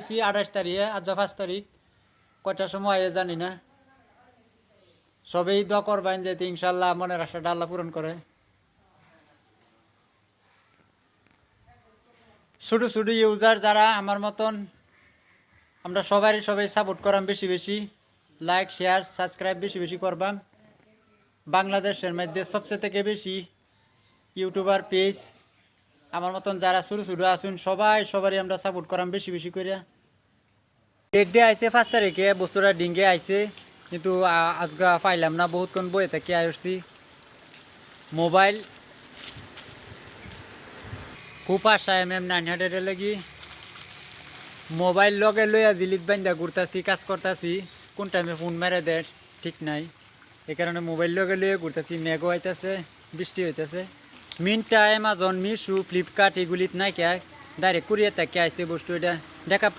28 তারিখে, আজ 5 তারিখ, কয়টার সময় জানি না। সবেই দোয়া করবেন যাতে ইনশাল্লাহ মনের আশাটা আল্লাহ পূরণ করে। ছোটো ছোটো ইউজার যারা আমার মতন, আমরা সবাই সাপোর্ট করাম, বেশি বেশি লাইক শেয়ার সাবস্ক্রাইব বেশি বেশি করবাম। বাংলাদেশের মধ্যে সবচেয়ে থেকে বেশি ইউটিউবার পেজ আমার মতন যারা ছোটো ছোটো আসুন সবারই আমরা সাপোর্ট করাম বেশি বেশি করিয়া। ডেট দিয়ে আইছে 5 তারিখে, বস্তুটা ডিঙ্গে আইছে, কিন্তু আজগা পাইলাম না, বহুতক্ষণ বয়ে থাকি আসছি। মোবাইল খুব আশা MM900 লাগি মোবাইল লগে লইয়া জিলিত বান্ধা ঘুরতাছি, কাজ করতেছি, কোন টাইমে ফোন মেরে দেয় ঠিক নাই। এই কারণে মোবাইল লগে লইয়া ঘুরতেছি। মেঘও হইতেছে, বৃষ্টি হইতেছে। মিন্ট্রা, অ্যামাজন, মিশো, ফ্লিপকার্ট এগুলিত নাই কে, ডাইরেক্ট কুরিয়ার থেকে আইসে বস্তু। এটা দেখা